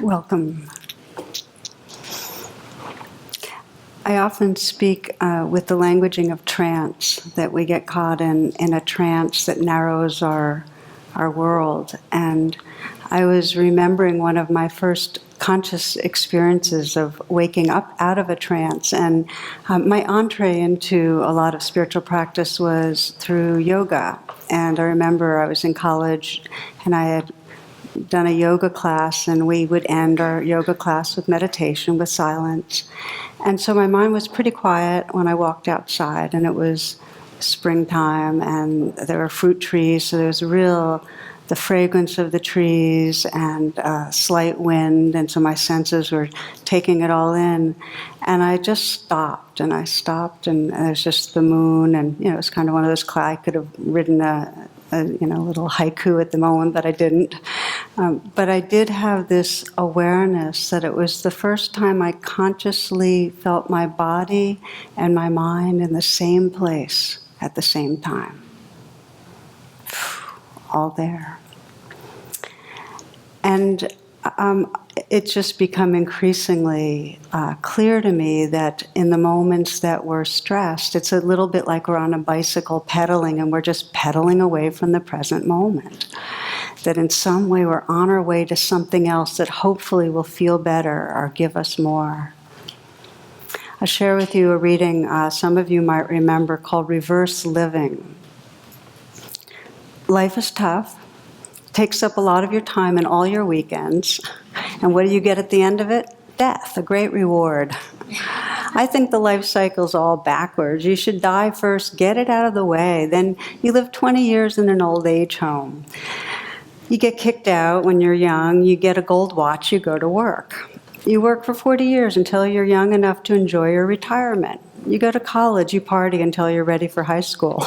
Welcome. I often speak with the languaging of trance, that we get caught in a trance that narrows our world. And I was remembering one of my first conscious experiences of waking up out of a trance. And my entree into a lot of spiritual practice was through yoga. And I remember I was in college and I had done a yoga class, and we would end our yoga class with meditation, with silence. And so my mind was pretty quiet when I walked outside, and it was springtime, and there were fruit trees, so there was the fragrance of the trees, and slight wind, and so my senses were taking it all in. And I just stopped, and and it was just the moon, and it was kind of one of those, I could have written a little haiku at the moment, but I didn't. But I did have this awareness that it was the first time I consciously felt my body and my mind in the same place at the same time. All there. And it's just become increasingly clear to me that in the moments that we're stressed, it's a little bit like we're on a bicycle pedaling and we're just pedaling away from the present moment. That in some way we're on our way to something else that hopefully will feel better or give us more. I'll share with you a reading some of you might remember called Reverse Living. Life is tough. Takes up a lot of your time and all your weekends. And what do you get at the end of it? Death, a great reward. I think the life cycle's all backwards. You should die first, get it out of the way. Then you live 20 years in an old age home. You get kicked out when you're young. You get a gold watch, you go to work. You work for 40 years until you're young enough to enjoy your retirement. You go to college, you party until you're ready for high school.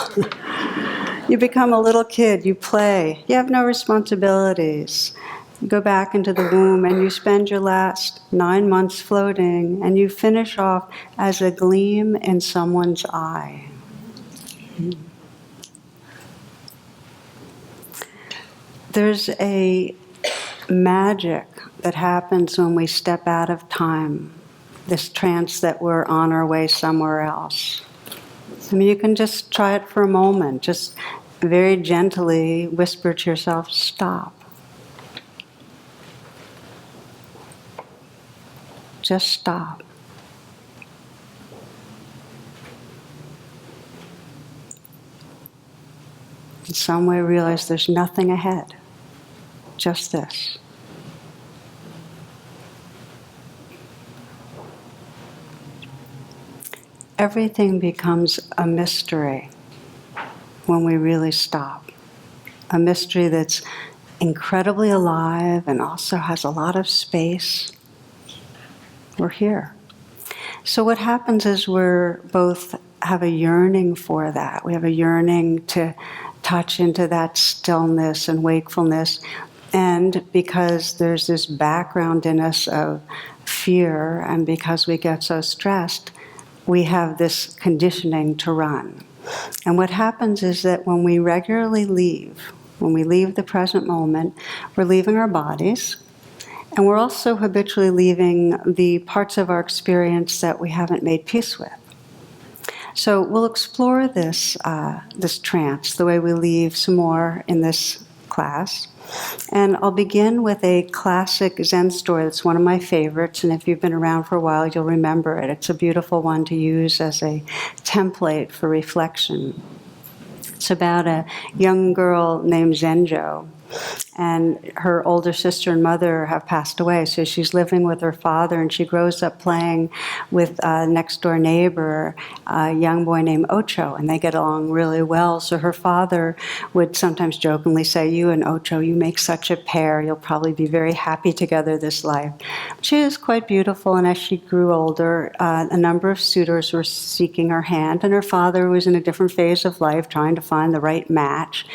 You become a little kid, you play, you have no responsibilities. You go back into the womb and you spend your last 9 months floating, and you finish off as a gleam in someone's eye. There's a magic that happens when we step out of time, this trance that we're on our way somewhere else. I mean, you can just try it for a moment. Just very gently whisper to yourself, stop. Just stop. In some way realize there's nothing ahead. Just this. Everything becomes a mystery when we really stop. A mystery that's incredibly alive and also has a lot of space. We're here. So what happens is we're both have a yearning for that. We have a yearning to touch into that stillness and wakefulness. And because there's this background in us of fear, and because we get so stressed, we have this conditioning to run. And what happens is that when we regularly leave, when we leave the present moment, we're leaving our bodies, and we're also habitually leaving the parts of our experience that we haven't made peace with. So we'll explore this trance, the way we leave, some more in this class. And I'll begin with a classic Zen story that's one of my favorites, and if you've been around for a while, you'll remember it. It's a beautiful one to use as a template for reflection. It's about a young girl named Zenjo, and her older sister and mother have passed away, so she's living with her father, and she grows up playing with a next-door neighbor, a young boy named Ocho, and they get along really well. So her father would sometimes jokingly say, you and Ocho, you make such a pair, you'll probably be very happy together this life. She is quite beautiful, and as she grew older, a number of suitors were seeking her hand, and her father was in a different phase of life, trying to find the right match.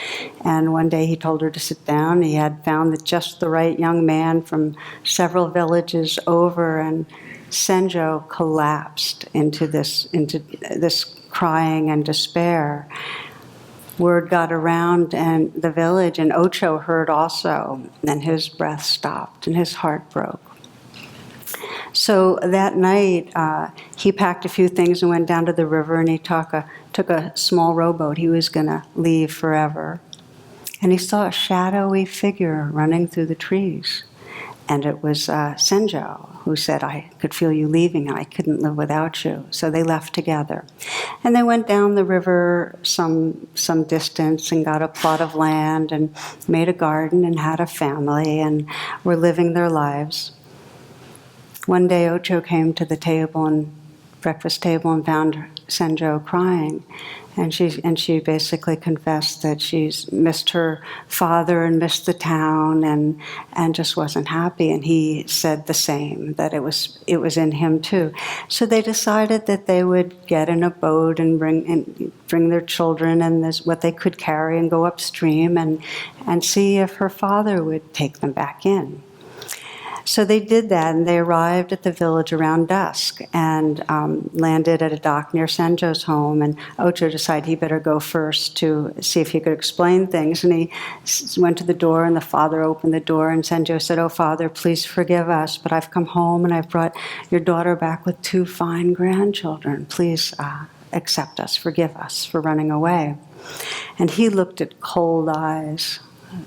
And one day he told her to sit down. He had found just the right young man from several villages over, and Senjo collapsed into this crying and despair. word got around and the village, and Ocho heard also, and his breath stopped and his heart broke. So that night, he packed a few things and went down to the river, and he took a small rowboat. He was going to leave forever. And he saw a shadowy figure running through the trees. And it was Senjo, who said, I could feel you leaving, and I couldn't live without you. So they left together. And they went down the river some distance and got a plot of land and made a garden and had a family and were living their lives. One day, Ocho came to the breakfast table, and found Senjo crying. And she basically confessed that she's missed her father and missed the town and just wasn't happy. And he said the same, that it was in him too. So they decided that they would get in a boat and bring their children and what they could carry and go upstream and see if her father would take them back in. So they did that, and they arrived at the village around dusk and landed at a dock near Senjo's home. And Ocho decided he better go first to see if he could explain things. And he went to the door, and the father opened the door, and Senjo said, "Oh, Father, please forgive us, but I've come home and I've brought your daughter back with 2 fine grandchildren. Please accept us, forgive us for running away." And he looked at cold eyes.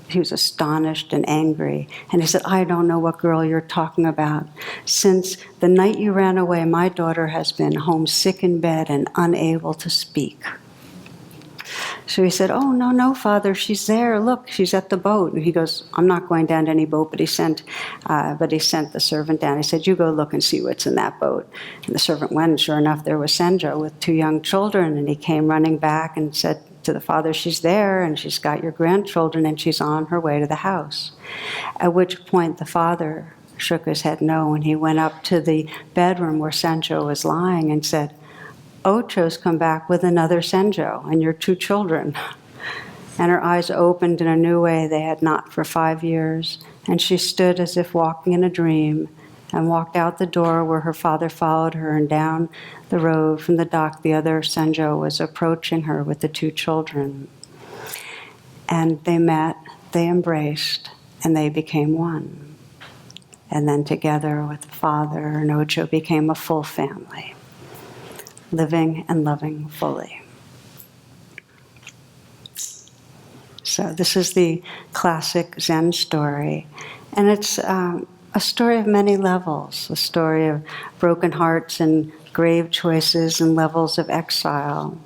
He was astonished and angry. And he said, "I don't know what girl you're talking about. Since the night you ran away, my daughter has been home sick in bed and unable to speak." So he said, "Oh, no, Father, she's there. Look, she's at the boat." And he goes, "I'm not going down to any boat," but he sent the servant down. He said, "You go look and see what's in that boat." And the servant went, and sure enough, there was Senjo with 2 young children. And he came running back and said to the father, "She's there, and she's got your grandchildren, and she's on her way to the house." At which point the father shook his head no, and he went up to the bedroom where Senjo was lying and said, "Ocho's come back with another Senjo and your 2 children." And her eyes opened in a new way they had not for 5 years, and she stood as if walking in a dream and walked out the door where her father followed her, and down the road from the dock the other Senjo was approaching her with the 2 children. And they met, they embraced, and they became one. And then together with the father and Ocho became a full family, living and loving fully. So this is the classic Zen story, and it's a story of many levels, a story of broken hearts and grave choices and levels of exile.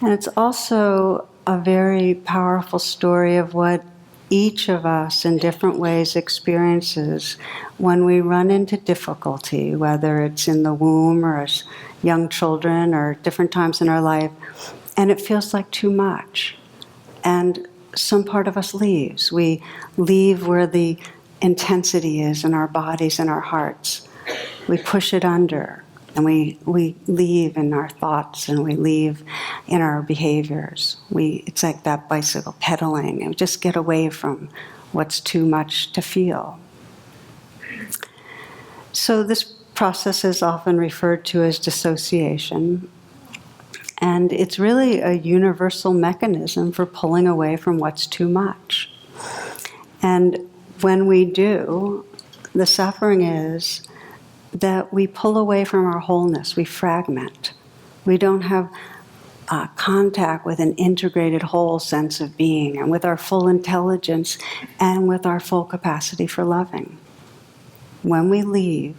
And it's also a very powerful story of what each of us in different ways experiences when we run into difficulty, whether it's in the womb or as young children or different times in our life, and it feels like too much. And some part of us leaves. We leave where the intensity is in our bodies and our hearts. We push it under, and we leave in our thoughts, and we leave in our behaviors. It's like that bicycle pedaling, and we just get away from what's too much to feel. So this process is often referred to as dissociation, and it's really a universal mechanism for pulling away from what's too much. And when we do, the suffering is that we pull away from our wholeness, we fragment. We don't have contact with an integrated whole sense of being, and with our full intelligence, and with our full capacity for loving. When we leave,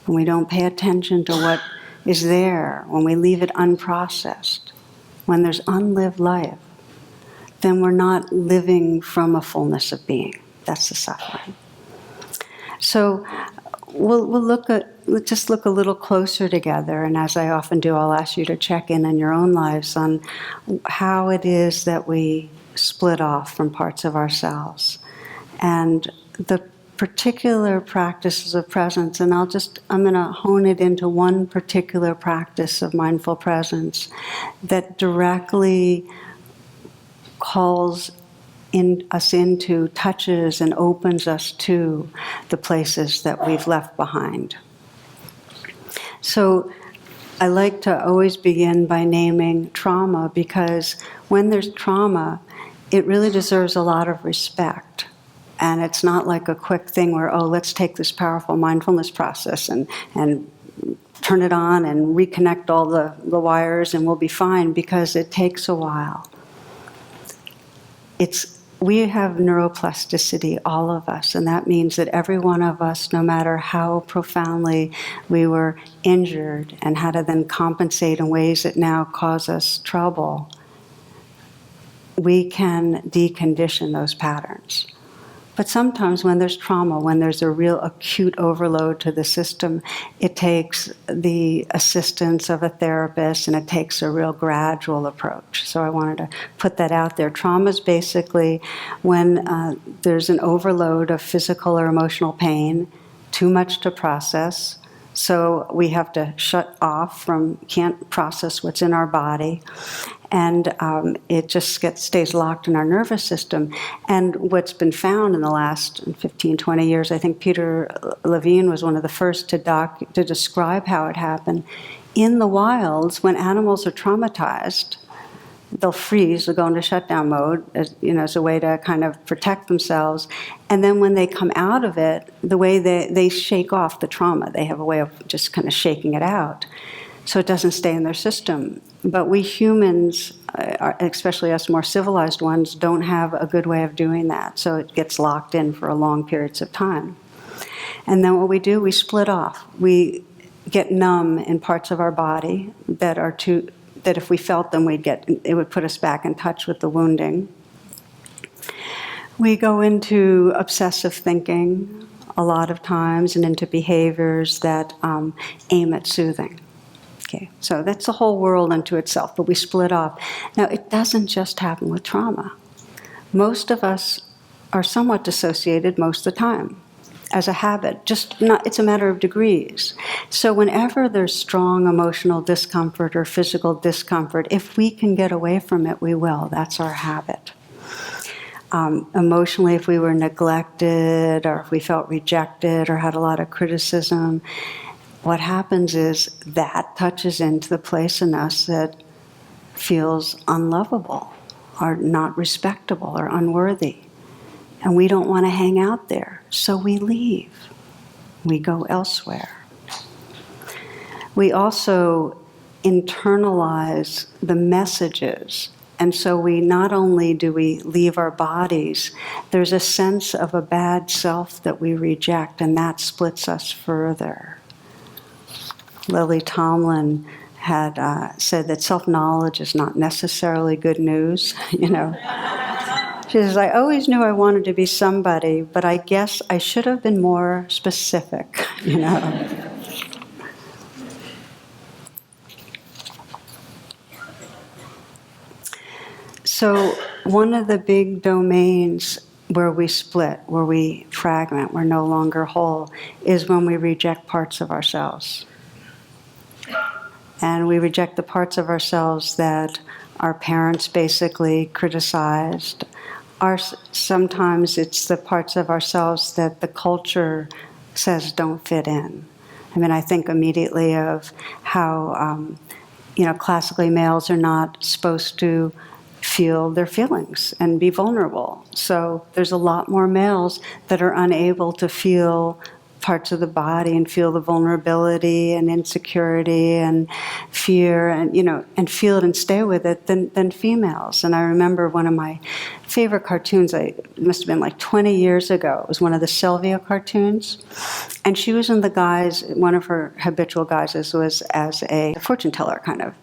when we don't pay attention to what is there, when we leave it unprocessed, when there's unlived life, then we're not living from a fullness of being. That's the suffering. So let's just look a little closer together, and as I often do, I'll ask you to check in your own lives on how it is that we split off from parts of ourselves. And the particular practices of presence, and I'm going to hone it into one particular practice of mindful presence that directly calls us into, touches and opens us to the places that we've left behind. So I like to always begin by naming trauma, because when there's trauma, it really deserves a lot of respect. And it's not like a quick thing where, oh, let's take this powerful mindfulness process and turn it on and reconnect all the wires and we'll be fine, because it takes a while. We have neuroplasticity, all of us, and that means that every one of us, no matter how profoundly we were injured and how to then compensate in ways that now cause us trouble, we can decondition those patterns. But sometimes when there's trauma, when there's a real acute overload to the system, it takes the assistance of a therapist and it takes a real gradual approach. So I wanted to put that out there. Trauma is basically when there's an overload of physical or emotional pain, too much to process. So we have to shut off can't process what's in our body. And it just stays locked in our nervous system. And what's been found in the last 15, 20 years, I think Peter Levine was one of the first to describe how it happened. In the wilds, when animals are traumatized, they'll freeze, they'll go into shutdown mode, as a way to kind of protect themselves. And then when they come out of it, the way they shake off the trauma, they have a way of just kind of shaking it out, so it doesn't stay in their system. But we humans, especially us more civilized ones, don't have a good way of doing that, so it gets locked in for long periods of time. And then what we do, we split off. We get numb in parts of our body that if we felt them, it would put us back in touch with the wounding. We go into obsessive thinking a lot of times and into behaviors that aim at soothing. Okay, so that's a whole world unto itself, but we split off. Now, it doesn't just happen with trauma. Most of us are somewhat dissociated most of the time, as a habit. It's a matter of degrees. So whenever there's strong emotional discomfort or physical discomfort, if we can get away from it, we will. That's our habit. Emotionally, if we were neglected, or if we felt rejected, or had a lot of criticism, what happens is that touches into the place in us that feels unlovable, or not respectable, or unworthy. And we don't want to hang out there, so we leave. We go elsewhere. We also internalize the messages. And so we not only do we leave our bodies, there's a sense of a bad self that we reject, and that splits us further. Lily Tomlin had said that self-knowledge is not necessarily good news, She says, I always knew I wanted to be somebody, but I guess I should have been more specific, So one of the big domains where we split, where we fragment, we're no longer whole, is when we reject parts of ourselves. And we reject the parts of ourselves that our parents basically criticized. Sometimes it's the parts of ourselves that the culture says don't fit in. I think immediately of how, classically males are not supposed to feel their feelings and be vulnerable. So there's a lot more males that are unable to feel parts of the body and feel the vulnerability and insecurity and fear and feel it and stay with it than females. And I remember one of my favorite cartoons, it must have been like 20 years ago. It was one of the Sylvia cartoons. And she was in one of her habitual guises was as a fortune teller, kind of.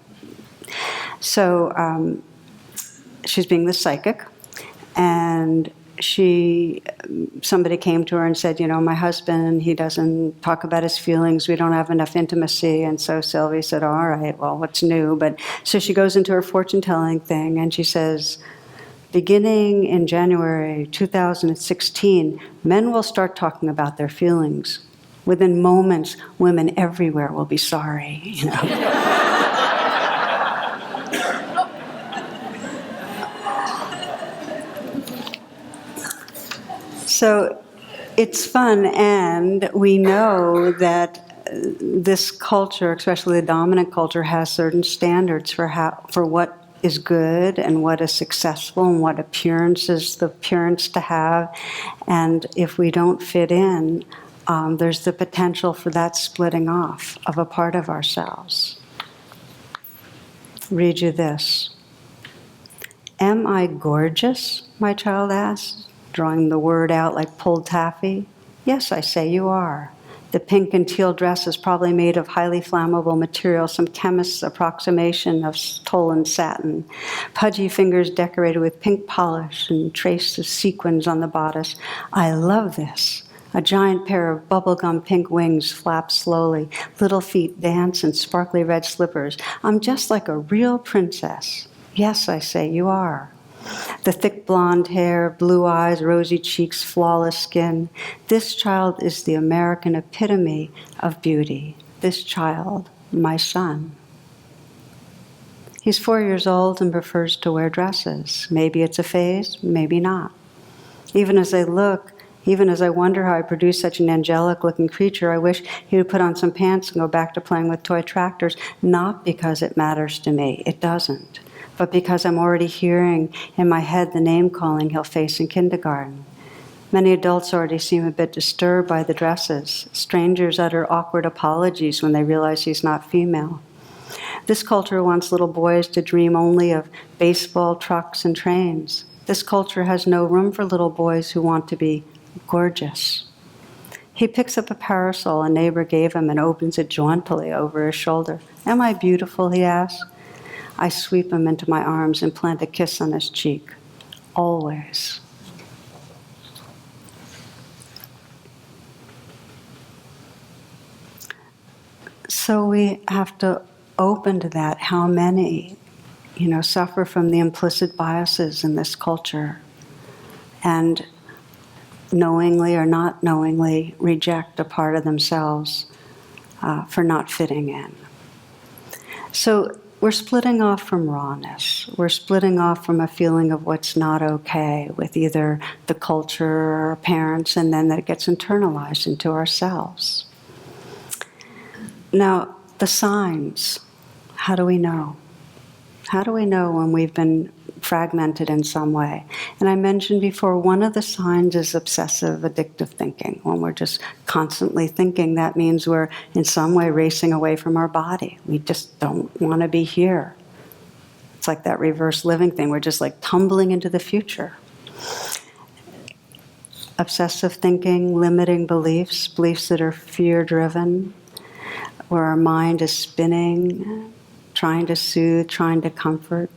So she's being the psychic, and somebody came to her and said, my husband, he doesn't talk about his feelings, we don't have enough intimacy. And so Sylvie said, all right, well, what's new? So she goes into her fortune-telling thing, and she says, beginning in January 2016, men will start talking about their feelings. Within moments, women everywhere will be sorry, So it's fun, and we know that this culture, especially the dominant culture, has certain standards for what is good and what is successful and what appearance is the appearance to have. And if we don't fit in, there's the potential for that splitting off of a part of ourselves. Read you this. Am I gorgeous? My child asked, drawing the word out like pulled taffy. Yes, I say you are. The pink and teal dress is probably made of highly flammable material, some chemist's approximation of stolen satin. Pudgy fingers decorated with pink polish and traces of sequins on the bodice. I love this. A giant pair of bubblegum pink wings flap slowly. Little feet dance in sparkly red slippers. I'm just like a real princess. Yes, I say you are. The thick blonde hair, blue eyes, rosy cheeks, flawless skin. This child is the American epitome of beauty. This child, my son. He's 4 years old and prefers to wear dresses. Maybe it's a phase, maybe not. Even as I wonder how I produce such an angelic-looking creature, I wish he would put on some pants and go back to playing with toy tractors, not because it matters to me. It doesn't. But because I'm already hearing in my head the name-calling he'll face in kindergarten. Many adults already seem a bit disturbed by the dresses. Strangers utter awkward apologies when they realize he's not female. This culture wants little boys to dream only of baseball, trucks, and trains. This culture has no room for little boys who want to be gorgeous. He picks up a parasol a neighbor gave him and opens it jauntily over his shoulder. Am I beautiful, he asks. I sweep him into my arms and plant a kiss on his cheek. Always. So we have to open to that. How many, suffer from the implicit biases in this culture and knowingly or not knowingly reject a part of themselves for not fitting in. So we're splitting off from rawness. We're splitting off from a feeling of what's not okay with either the culture or our parents, and then that gets internalized into ourselves. Now, the signs, how do we know? How do we know when we've been fragmented in some way? And I mentioned before, one of the signs is obsessive addictive thinking. When we're just constantly thinking, that means we're in some way racing away from our body. We just don't want to be here. It's like that reverse living thing. We're just like tumbling into the future. Obsessive thinking, limiting beliefs that are fear-driven, where our mind is spinning, trying to soothe, trying to comfort.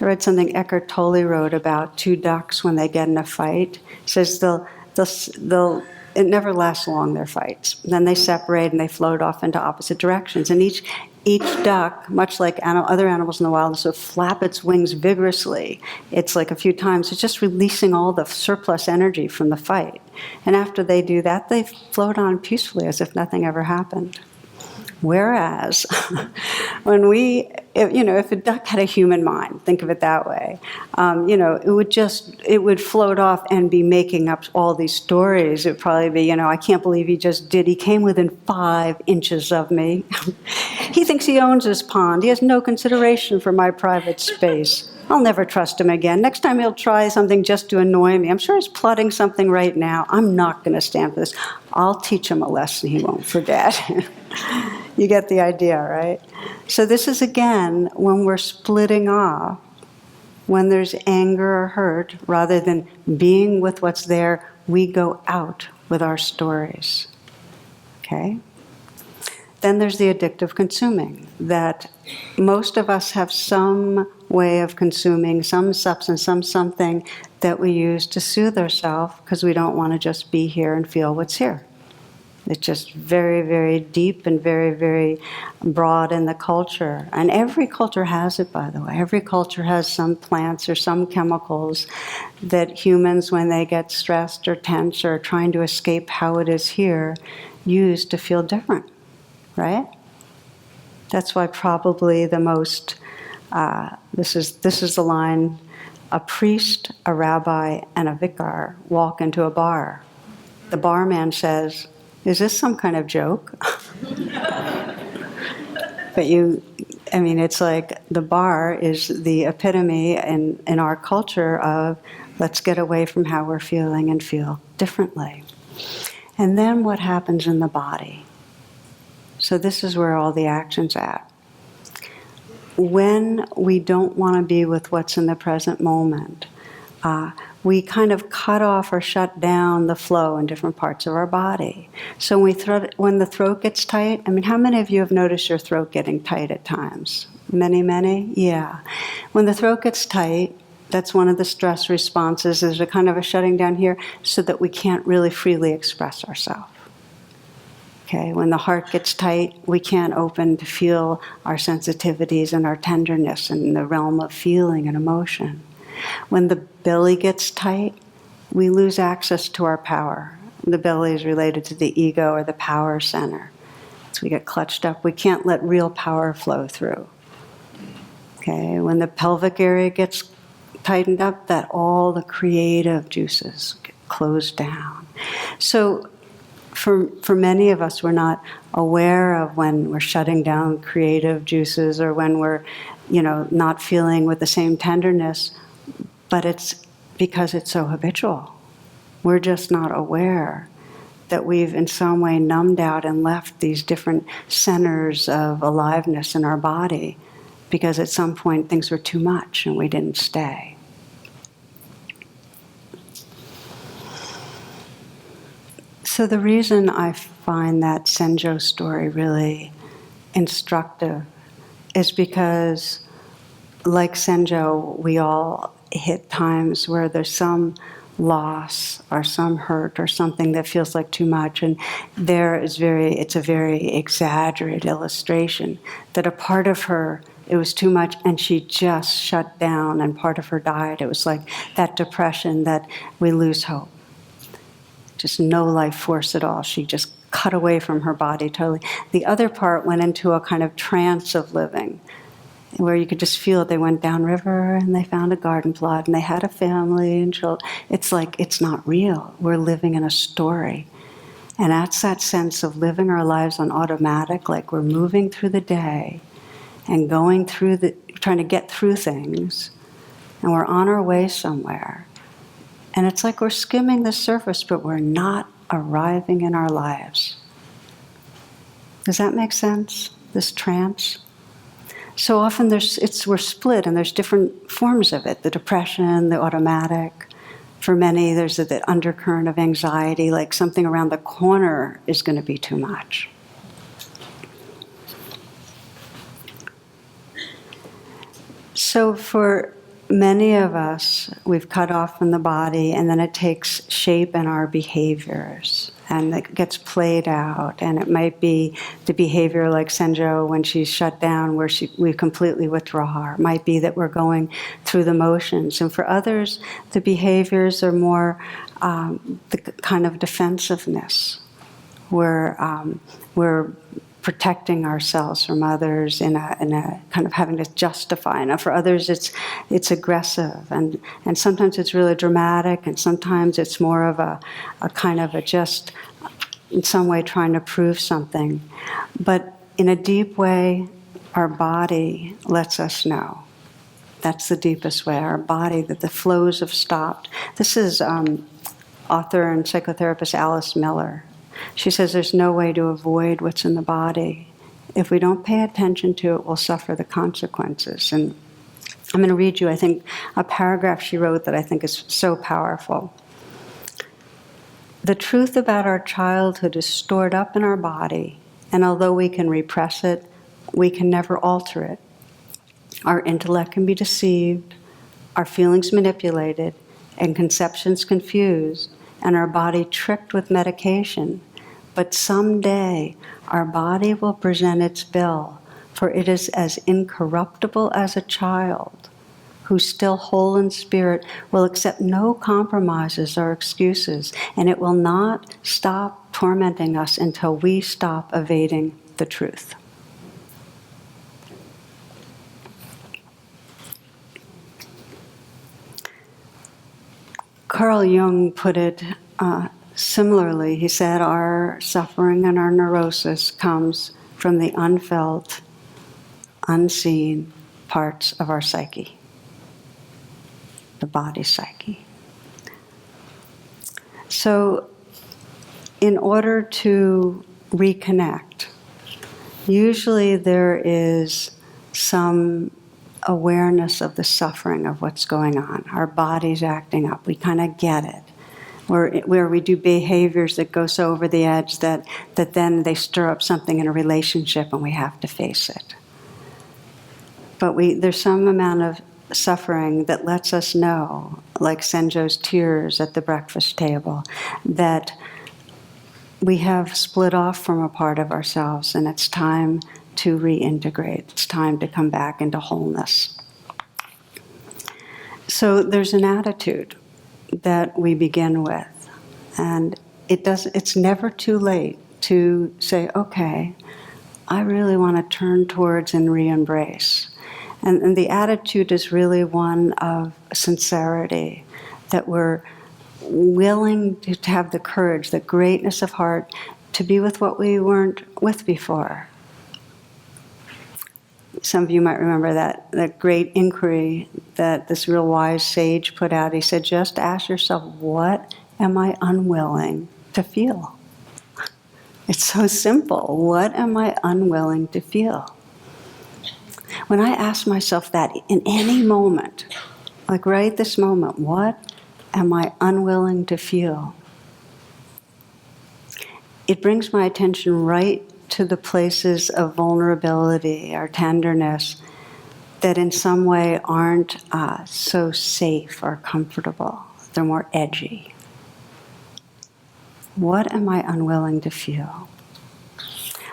I read something Eckhart Tolle wrote about two ducks when they get in a fight. He says it never lasts long, their fights. Then they separate and they float off into opposite directions. And each duck, much like other animals in the wild, will flap its wings vigorously. It's like a few times. It's just releasing all the surplus energy from the fight. And after they do that, they float on peacefully as if nothing ever happened. Whereas, if a duck had a human mind, think of it that way, it would float off and be making up all these stories. It would probably be, I can't believe he came within 5 inches of me. He thinks he owns this pond. He has no consideration for my private space. I'll never trust him again. Next time he'll try something just to annoy me. I'm sure he's plotting something right now. I'm not going to stand for this. I'll teach him a lesson he won't forget. You get the idea, right? So this is, again, when we're splitting off, when there's anger or hurt, rather than being with what's there, we go out with our stories. Okay? Then there's the addictive consuming, that most of us have some way of consuming, some substance, something that we use to soothe ourselves because we don't want to just be here and feel what's here. It's just very, very deep and very, very broad in the culture. And every culture has it, by the way. Every culture has some plants or some chemicals that humans, when they get stressed or tense or trying to escape how it is here, use to feel different, right? That's why probably the most, this is the line, a priest, a rabbi, and a vicar walk into a bar. The barman says, is this some kind of joke? But it's like the bar is the epitome in our culture of let's get away from how we're feeling and feel differently. And then what happens in the body? So this is where all the action's at. When we don't want to be with what's in the present moment, we kind of cut off or shut down the flow in different parts of our body. So when the throat gets tight, how many of you have noticed your throat getting tight at times? Many, many? Yeah. When the throat gets tight, that's one of the stress responses. There's a kind of a shutting down here so that we can't really freely express ourselves. Okay, when the heart gets tight, we can't open to feel our sensitivities and our tenderness in the realm of feeling and emotion. When the belly gets tight, we lose access to our power. The belly is related to the ego or the power center. So we get clutched up. We can't let real power flow through. Okay, when the pelvic area gets tightened up, that all the creative juices get closed down. So for many of us, we're not aware of when we're shutting down creative juices or when we're, not feeling with the same tenderness, but it's because it's so habitual. We're just not aware that we've in some way numbed out and left these different centers of aliveness in our body because at some point things were too much and we didn't stay. So the reason I find that Senjo story really instructive is because, like Senjo, we all hit times where there's some loss or some hurt or something that feels like too much, and it's a very exaggerated illustration that a part of her, it was too much and she just shut down and part of her died. It was like that depression that we lose hope. Just no life force at all. She just cut away from her body totally. The other part went into a kind of trance of living, where you could just feel they went downriver and they found a garden plot and they had a family and children. It's like, it's not real. We're living in a story. And that's that sense of living our lives on automatic, like we're moving through the day and going through trying to get through things, and we're on our way somewhere. And it's like we're skimming the surface, but we're not arriving in our lives. Does that make sense, this trance? So often we're split, and there's different forms of it. The depression, the automatic. For many, there's the undercurrent of anxiety, like something around the corner is going to be too much. So for many of us, we've cut off from the body, and then it takes shape in our behaviors, and it gets played out. And it might be the behavior like Senjo when she's shut down, where we completely withdraw. It might be that we're going through the motions. And for others, the behaviors are more the kind of defensiveness, where we're protecting ourselves from others in a kind of having to justify. Now, for others, it's aggressive, and sometimes it's really dramatic, and sometimes it's more of a kind of a just in some way trying to prove something. But in a deep way, our body lets us know. That's the deepest way. Our body, that the flows have stopped. This is author and psychotherapist Alice Miller. She says there's no way to avoid what's in the body. If we don't pay attention to it, we'll suffer the consequences. And I'm going to read you, I think, a paragraph she wrote that I think is so powerful. The truth about our childhood is stored up in our body, and although we can repress it, we can never alter it. Our intellect can be deceived, our feelings manipulated, and conceptions confused, and our body tricked with medication. But someday, our body will present its bill, for it is as incorruptible as a child, who still whole in spirit will accept no compromises or excuses, and it will not stop tormenting us until we stop evading the truth. Carl Jung put it Similarly, he said, our suffering and our neurosis comes from the unfelt, unseen parts of our psyche, the body psyche. So, in order to reconnect, usually there is some awareness of the suffering of what's going on. Our body's acting up. We kind of get it. Where we do behaviors that go so over the edge that then they stir up something in a relationship and we have to face it. But there's some amount of suffering that lets us know, like Senjo's tears at the breakfast table, that we have split off from a part of ourselves and it's time to reintegrate. It's time to come back into wholeness. So there's an attitude that we begin with. And it's never too late to say, okay, I really want to turn towards and re-embrace. And the attitude is really one of sincerity, that we're willing to have the courage, the greatness of heart, to be with what we weren't with before. Some of you might remember that great inquiry that this real wise sage put out. He said, just ask yourself, what am I unwilling to feel? It's so simple. What am I unwilling to feel? When I ask myself that in any moment, like right this moment, what am I unwilling to feel? It brings my attention right to the places of vulnerability or tenderness that in some way aren't so safe or comfortable. They're more edgy. What am I unwilling to feel?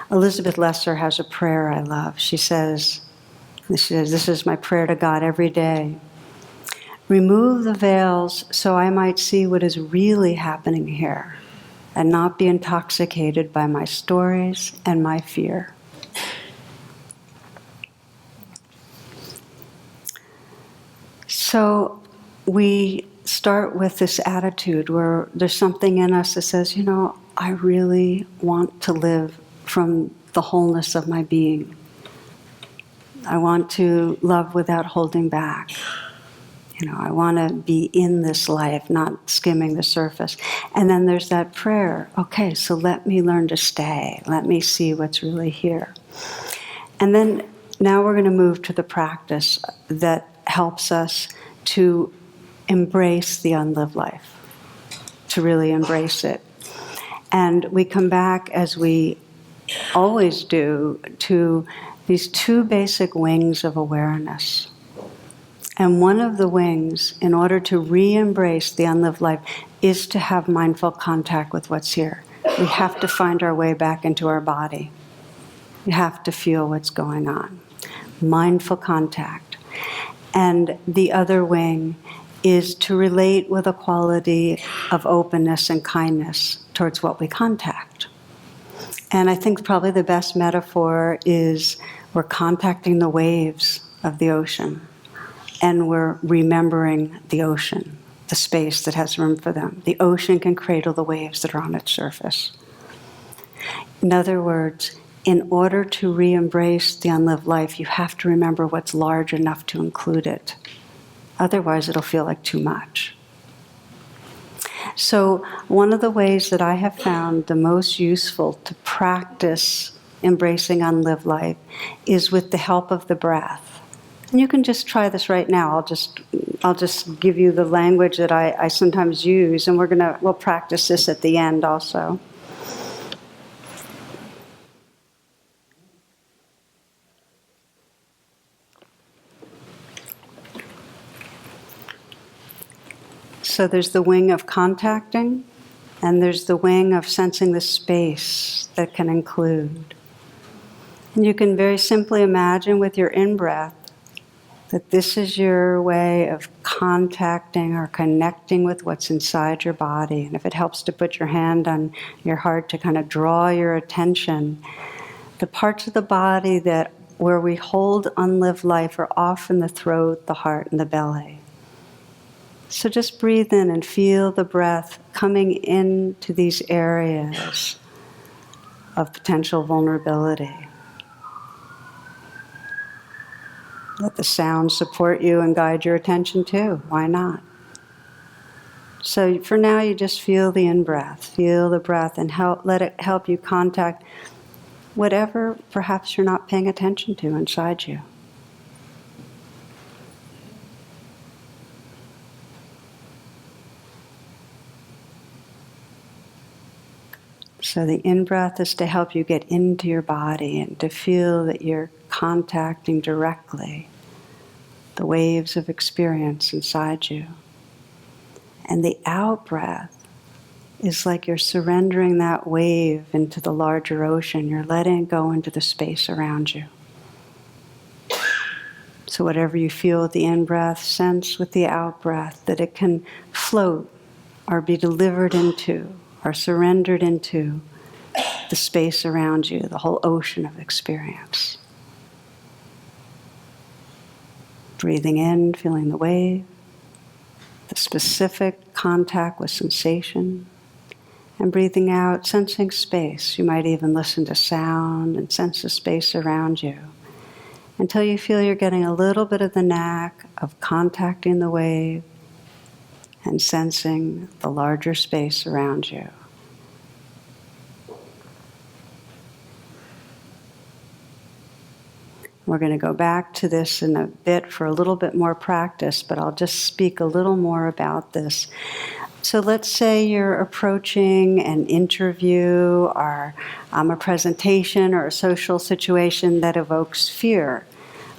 Elizabeth Lesser has a prayer I love. She says, this is my prayer to God every day. Remove the veils so I might see what is really happening here, and not be intoxicated by my stories and my fear. So we start with this attitude where there's something in us that says, I really want to live from the wholeness of my being. I want to love without holding back. I want to be in this life, not skimming the surface. And then there's that prayer. Okay, so let me learn to stay. Let me see what's really here. And then now we're going to move to the practice that helps us to embrace the unlived life, to really embrace it. And we come back, as we always do, to these two basic wings of awareness. And one of the wings, in order to re-embrace the unlived life, is to have mindful contact with what's here. We have to find our way back into our body. We have to feel what's going on. Mindful contact. And the other wing is to relate with a quality of openness and kindness towards what we contact. And I think probably the best metaphor is we're contacting the waves of the ocean. And we're remembering the ocean, the space that has room for them. The ocean can cradle the waves that are on its surface. In other words, in order to re-embrace the unlived life, you have to remember what's large enough to include it. Otherwise, it'll feel like too much. So one of the ways that I have found the most useful to practice embracing unlived life is with the help of the breath. And you can just try this right now. I'll just give you the language that I sometimes use, and we'll practice this at the end also. So there's the wing of contacting, and there's the wing of sensing the space that can include. And you can very simply imagine with your in-breath that this is your way of contacting or connecting with what's inside your body. And if it helps to put your hand on your heart to kind of draw your attention, the parts of the body where we hold unlived life are often the throat, the heart, and the belly. So just breathe in and feel the breath coming into these areas of potential vulnerability. Let the sound support you and guide your attention too. Why not? So for now, you just feel the in-breath. Feel the breath and let it help you contact whatever perhaps you're not paying attention to inside you. So the in-breath is to help you get into your body and to feel that you're contacting directly the waves of experience inside you. And the out-breath is like you're surrendering that wave into the larger ocean. You're letting it go into the space around you. So whatever you feel with the in-breath, sense with the out-breath that it can float or be delivered into or surrendered into the space around you, the whole ocean of experience. Breathing in, feeling the wave, the specific contact with sensation, and breathing out, sensing space. You might even listen to sound and sense the space around you until you feel you're getting a little bit of the knack of contacting the wave and sensing the larger space around you. We're going to go back to this in a bit for a little bit more practice, but I'll just speak a little more about this. So let's say you're approaching an interview or a presentation or a social situation that evokes fear.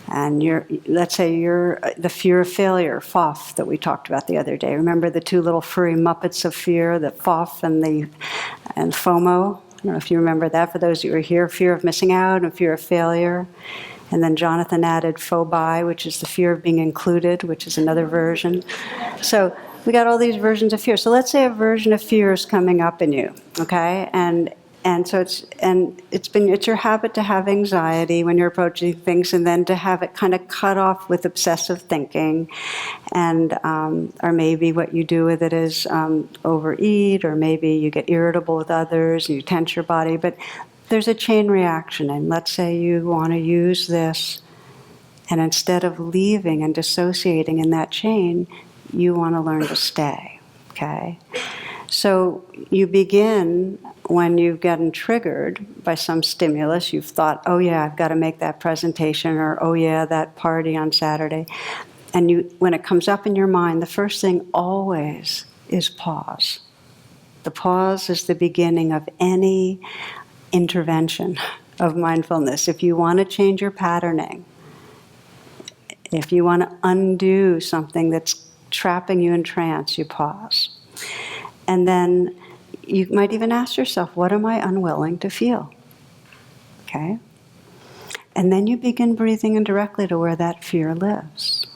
And let's say you're the fear of failure, FOF, that we talked about the other day. Remember the two little furry Muppets of fear, the FOF and FOMO? I don't know if you remember that. For those who were here, fear of missing out and fear of failure. And then Jonathan added phobi, which is the fear of being included, which is another version. So we got all these versions of fear. So let's say a version of fear is coming up in you, okay? And so it's your habit to have anxiety when you're approaching things, and then to have it kind of cut off with obsessive thinking, and or maybe what you do with it is overeat, or maybe you get irritable with others and you tense your body. But there's a chain reaction, and let's say you want to use this, and instead of leaving and dissociating in that chain, you want to learn to stay, okay? So you begin when you've gotten triggered by some stimulus. You've thought, oh yeah, I've got to make that presentation, or oh yeah, that party on Saturday. And when it comes up in your mind, the first thing always is pause. The pause is the beginning of any intervention of mindfulness. If you want to change your patterning, if you want to undo something that's trapping you in trance, you pause. And then you might even ask yourself, what am I unwilling to feel? Okay? And then you begin breathing in directly to where that fear lives.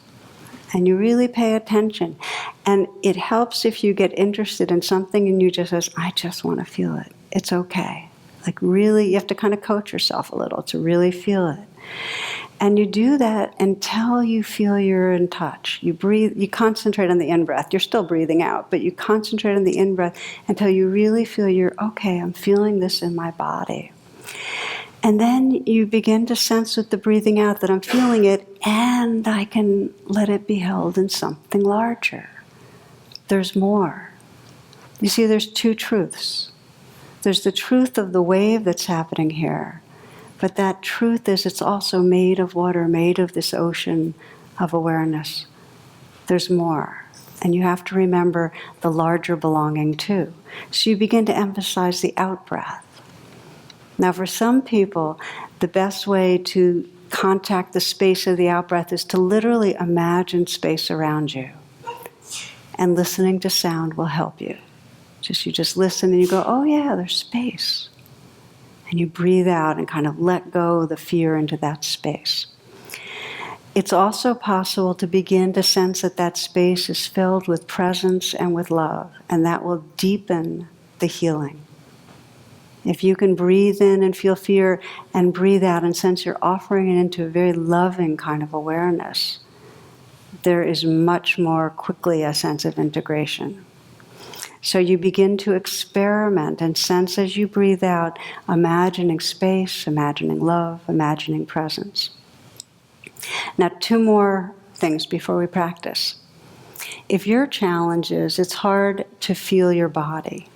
And you really pay attention. And it helps if you get interested in something and you just say, I just want to feel it. It's okay. Like really, you have to kind of coach yourself a little to really feel it. And you do that until you feel you're in touch. You breathe, you concentrate on the in-breath. You're still breathing out, but you concentrate on the in-breath until you really feel you're, okay, I'm feeling this in my body. And then you begin to sense with the breathing out that I'm feeling it, and I can let it be held in something larger. There's more. You see, there's two truths. There's the truth of the wave that's happening here. But that truth is it's also made of water, made of this ocean of awareness. There's more. And you have to remember the larger belonging too. So you begin to emphasize the out-breath. Now for some people, the best way to contact the space of the out-breath is to literally imagine space around you. And listening to sound will help you. You just listen and you go, oh yeah, there's space. And you breathe out and kind of let go the fear into that space. It's also possible to begin to sense that that space is filled with presence and with love, and that will deepen the healing. If you can breathe in and feel fear and breathe out and sense you're offering it into a very loving kind of awareness, there is much more quickly a sense of integration. So you begin to experiment and sense as you breathe out, imagining space, imagining love, imagining presence. Now, 2 more things before we practice. If your challenge is it's hard to feel your body,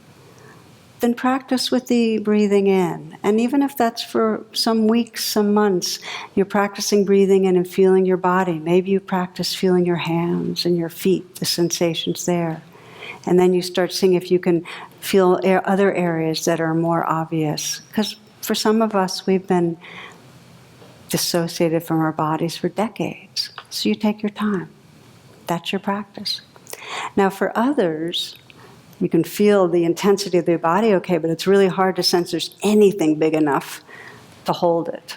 then practice with the breathing in. And even if that's for some weeks, some months, you're practicing breathing in and feeling your body. Maybe you practice feeling your hands and your feet, the sensations there. And then you start seeing if you can feel other areas that are more obvious. Because for some of us, we've been dissociated from our bodies for decades. So you take your time. That's your practice. Now for others, you can feel the intensity of their body okay, but it's really hard to sense there's anything big enough to hold it.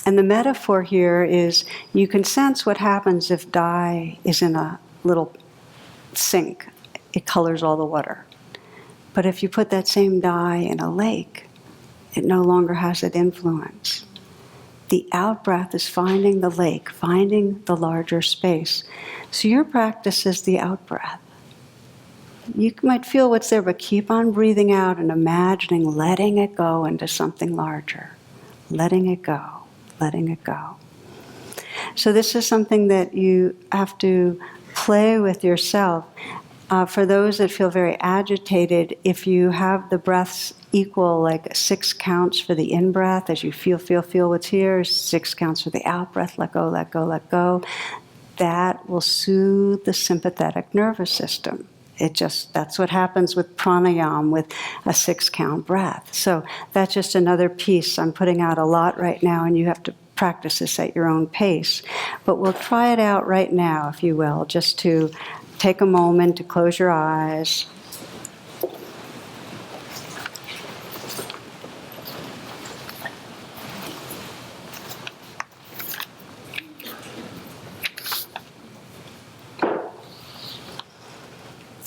And the metaphor here is you can sense what happens if dye is in a little sink. It colors all the water. But if you put that same dye in a lake, it no longer has that influence. The out-breath is finding the lake, finding the larger space. So your practice is the out-breath. You might feel what's there, but keep on breathing out and imagining letting it go into something larger. Letting it go, letting it go. So this is something that you have to play with yourself. For those that feel very agitated, if you have the breaths equal, like 6 counts for the in-breath, as you feel what's here, 6 counts for the out-breath, let go, let go, let go, that will soothe the sympathetic nervous system. That's what happens with pranayama, with a 6-count breath. So that's just another piece. I'm putting out a lot right now, and you have to practice this at your own pace. But we'll try it out right now, if you will, just to take a moment to close your eyes.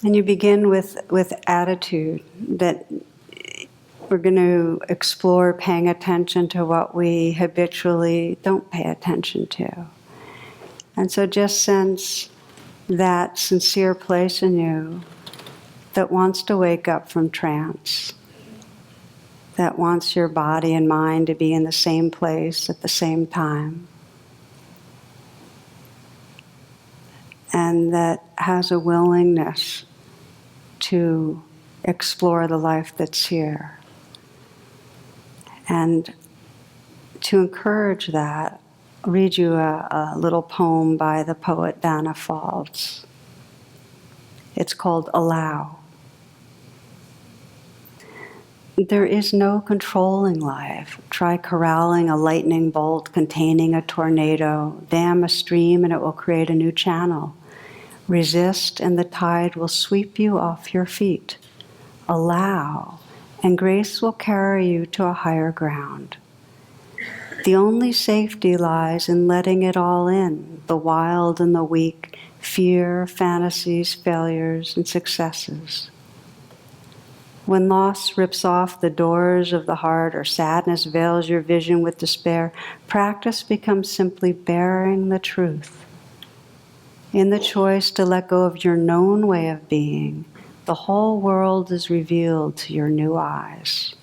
And you begin with attitude, that we're going to explore paying attention to what we habitually don't pay attention to. And so just sense that sincere place in you that wants to wake up from trance, that wants your body and mind to be in the same place at the same time, and that has a willingness to explore the life that's here. And to encourage that, I'll read you a little poem by the poet Dana Faulds. It's called Allow. There is no controlling life. Try corralling a lightning bolt containing a tornado. Dam a stream and it will create a new channel. Resist and the tide will sweep you off your feet. Allow, and grace will carry you to a higher ground. The only safety lies in letting it all in, the wild and the weak, fear, fantasies, failures, and successes. When loss rips off the doors of the heart or sadness veils your vision with despair, practice becomes simply bearing the truth. In the choice to let go of your known way of being, the whole world is revealed to your new eyes.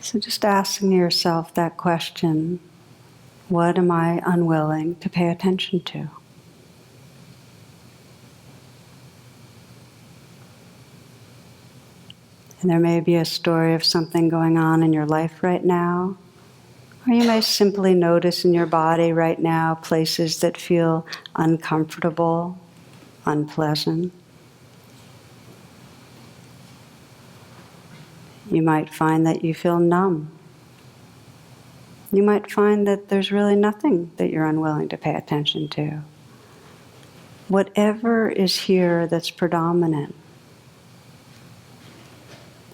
So just asking yourself that question, what am I unwilling to pay attention to? And there may be a story of something going on in your life right now, or you may simply notice in your body right now places that feel uncomfortable, unpleasant. You might find that you feel numb. You might find that there's really nothing that you're unwilling to pay attention to. Whatever is here that's predominant,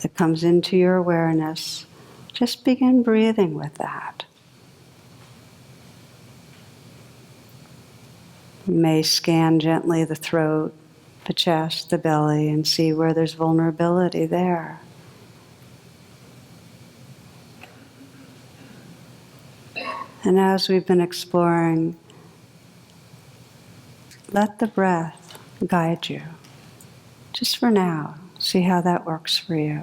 that comes into your awareness, just begin breathing with that. You may scan gently the throat, the chest, the belly, and see where there's vulnerability there. And as we've been exploring, let the breath guide you. Just for now, see how that works for you.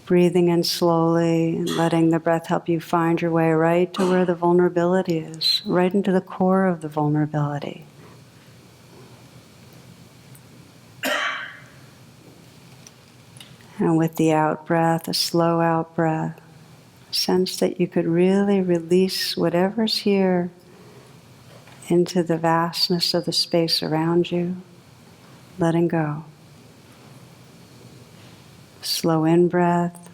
Breathing in slowly and letting the breath help you find your way right to where the vulnerability is, right into the core of the vulnerability. And with the out breath, a slow out breath, sense that you could really release whatever's here into the vastness of the space around you, letting go. Slow in breath,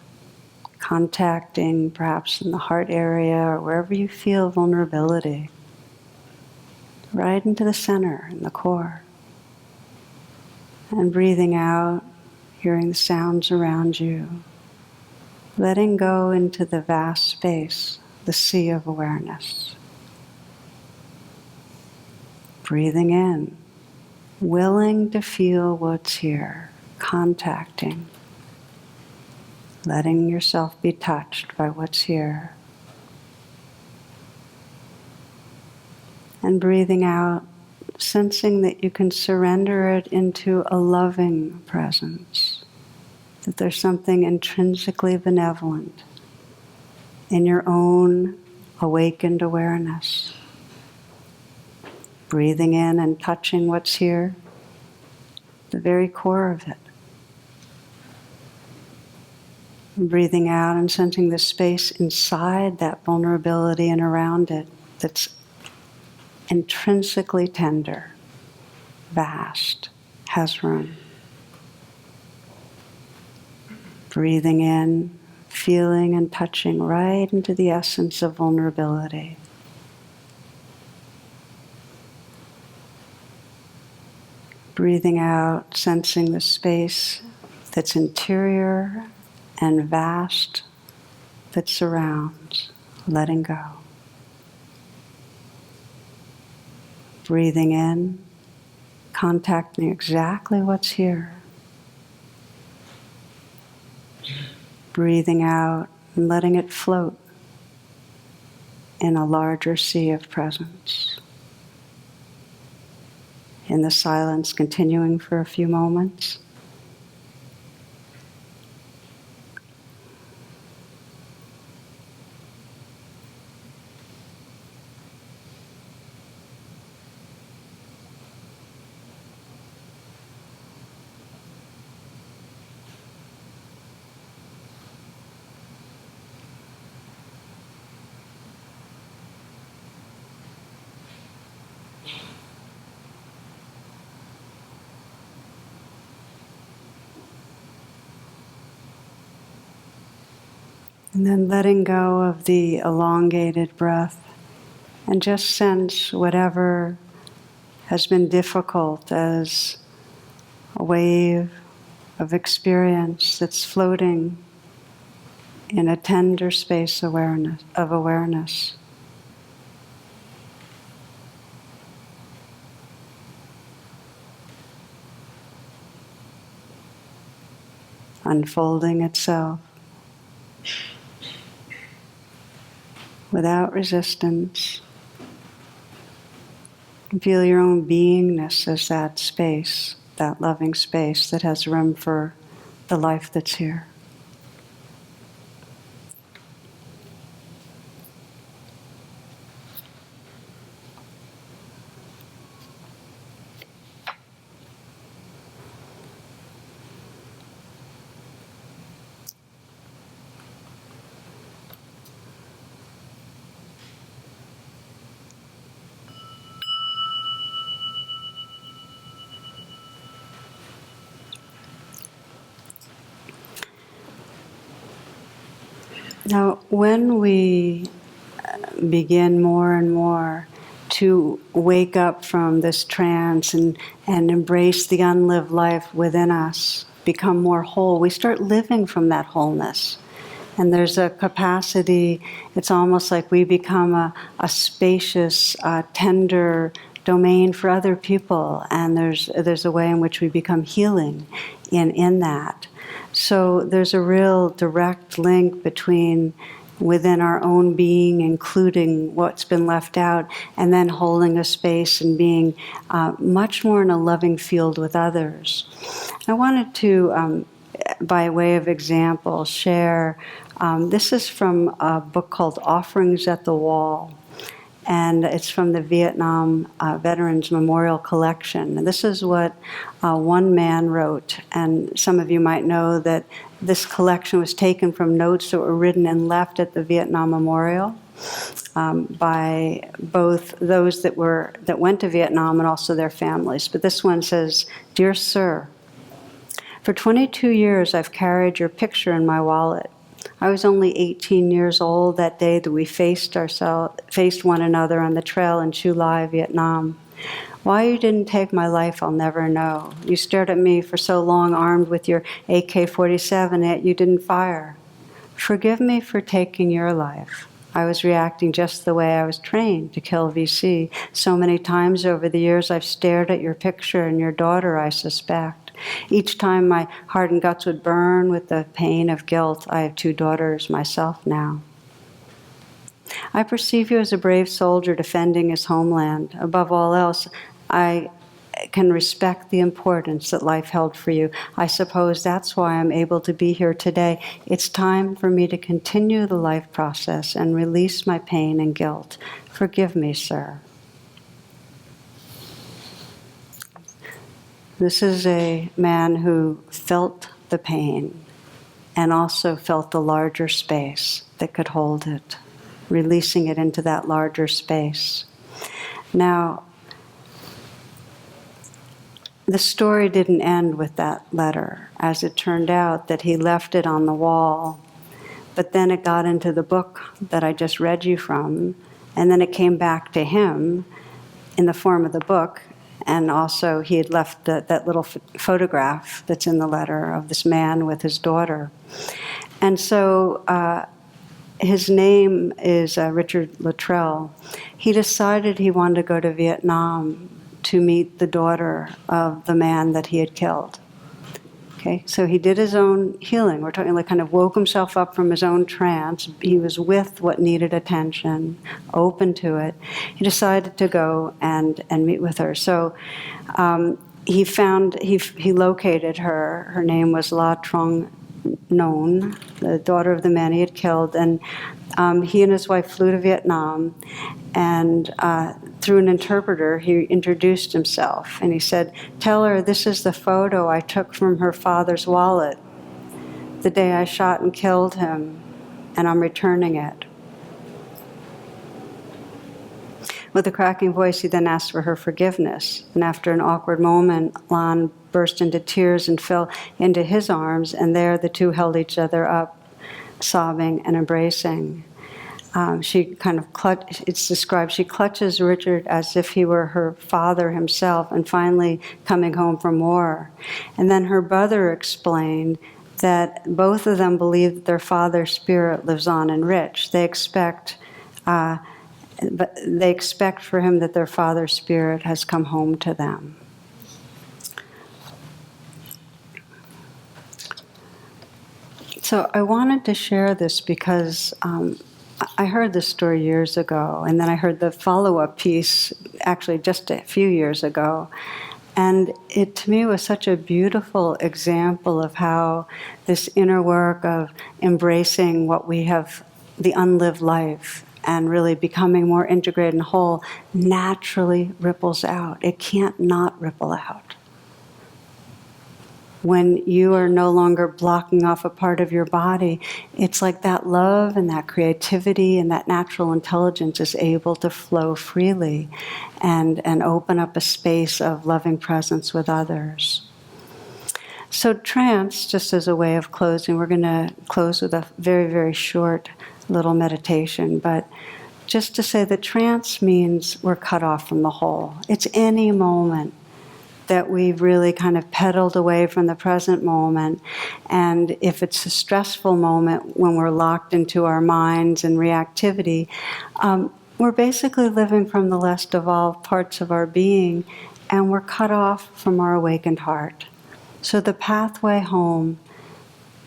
contacting perhaps in the heart area or wherever you feel vulnerability, right into the center, in the core. And breathing out, hearing the sounds around you, letting go into the vast space, the sea of awareness. Breathing in, willing to feel what's here, contacting, letting yourself be touched by what's here. And breathing out, sensing that you can surrender it into a loving presence, that there's something intrinsically benevolent in your own awakened awareness. Breathing in and touching what's here, the very core of it. And breathing out and sensing the space inside that vulnerability and around it that's intrinsically tender, vast, has room. Breathing in, feeling and touching right into the essence of vulnerability. Breathing out, sensing the space that's interior and vast that surrounds, letting go. Breathing in, contacting exactly what's here. Breathing out and letting it float in a larger sea of presence. In the silence, continuing for a few moments. And then letting go of the elongated breath and just sense whatever has been difficult as a wave of experience that's floating in a tender space of awareness. Unfolding itself without resistance. And feel your own beingness as that space, that loving space that has room for the life that's here. Now, when we begin more and more to wake up from this trance and embrace the unlived life within us, become more whole, we start living from that wholeness. And there's a capacity, it's almost like we become a spacious, tender domain for other people, and there's a way in which we become healing in that. So there's a real direct link between within our own being, including what's been left out, and then holding a space and being much more in a loving field with others. I wanted to, by way of example, share, this is from a book called Offerings at the Wall, and it's from the Vietnam Veterans Memorial Collection. And this is what one man wrote, and some of you might know that this collection was taken from notes that were written and left at the Vietnam Memorial by both those that went to Vietnam and also their families. But this one says, "Dear Sir, for 22 years I've carried your picture in my wallet. I was only 18 years old that day that we faced one another on the trail in Chu Lai, Vietnam. Why you didn't take my life, I'll never know. You stared at me for so long, armed with your AK-47, yet you didn't fire. Forgive me for taking your life. I was reacting just the way I was trained to kill VC. So many times over the years I've stared at your picture and your daughter, I suspect. Each time my heart and guts would burn with the pain of guilt. I have 2 daughters myself now. I perceive you as a brave soldier defending his homeland. Above all else, I can respect the importance that life held for you. I suppose that's why I'm able to be here today. It's time for me to continue the life process and release my pain and guilt. Forgive me, sir." This is a man who felt the pain and also felt the larger space that could hold it, releasing it into that larger space. Now, the story didn't end with that letter. As it turned out, that he left it on the wall, but then it got into the book that I just read you from, and then it came back to him in the form of the book. And also, he had left that little photograph that's in the letter of this man with his daughter. And so his name is Richard Luttrell. He decided he wanted to go to Vietnam to meet the daughter of the man that he had killed. Okay, so he did his own healing. We're talking like kind of woke himself up from his own trance. He was with what needed attention, open to it. He decided to go and meet with her. So he located her. Her name was La Trong Non, the daughter of the man he had killed. And he and his wife flew to Vietnam, and through an interpreter, he introduced himself. And he said, "Tell her this is the photo I took from her father's wallet the day I shot and killed him, and I'm returning it." With a cracking voice, he then asked for her forgiveness. And after an awkward moment, Lan burst into tears and fell into his arms, and there the two held each other up, sobbing and embracing. She kind of it's described, she clutches Richard as if he were her father himself, and finally coming home from war. And then her brother explained that both of them believe that their father's spirit lives on in Rich. They expect for him that their father's spirit has come home to them. So I wanted to share this because I heard this story years ago, and then I heard the follow-up piece actually just a few years ago. And it, to me, was such a beautiful example of how this inner work of embracing what we have, the unlived life, and really becoming more integrated and whole, naturally ripples out. It can't not ripple out. When you are no longer blocking off a part of your body, it's like that love and that creativity and that natural intelligence is able to flow freely and open up a space of loving presence with others. So trance, just as a way of closing, we're going to close with a very, very short little meditation, but just to say that trance means we're cut off from the whole. It's any moment that we've really kind of pedaled away from the present moment. And if it's a stressful moment when we're locked into our minds and reactivity, we're basically living from the less evolved parts of our being, and we're cut off from our awakened heart. So the pathway home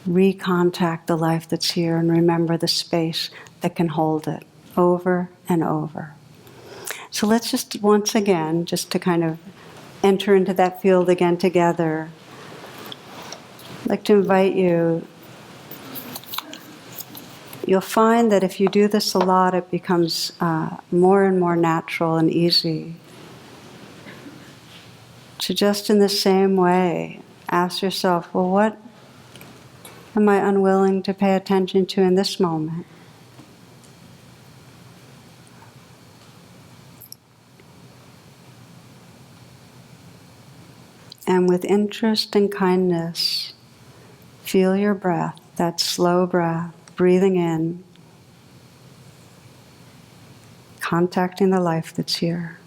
recontact the life that's here and remember the space that can hold it over and over. So let's just once again, just to kind of enter into that field again together, I'd like to invite you. You'll find that if you do this a lot, it becomes more and more natural and easy to just in the same way ask yourself, well, what am I unwilling to pay attention to in this moment? And with interest and kindness, feel your breath, that slow breath, breathing in, contacting the life that's here.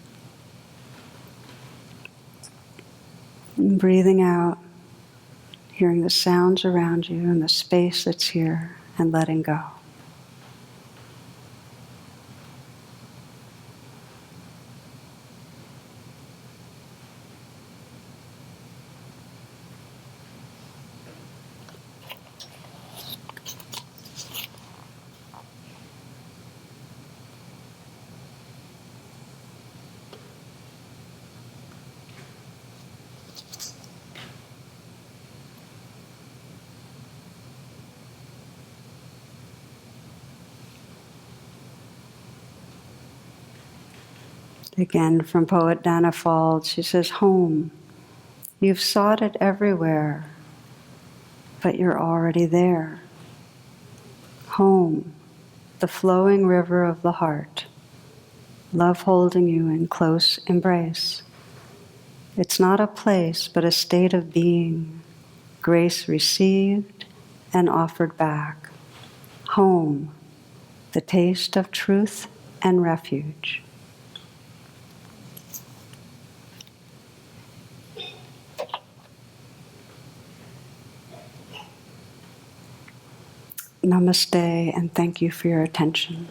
And breathing out, hearing the sounds around you and the space that's here, and letting go. Again, from poet Dana Fald, she says, home, you've sought it everywhere, but you're already there. Home, the flowing river of the heart, love holding you in close embrace. It's not a place, but a state of being, grace received and offered back. Home, the taste of truth and refuge. Namaste, and thank you for your attention.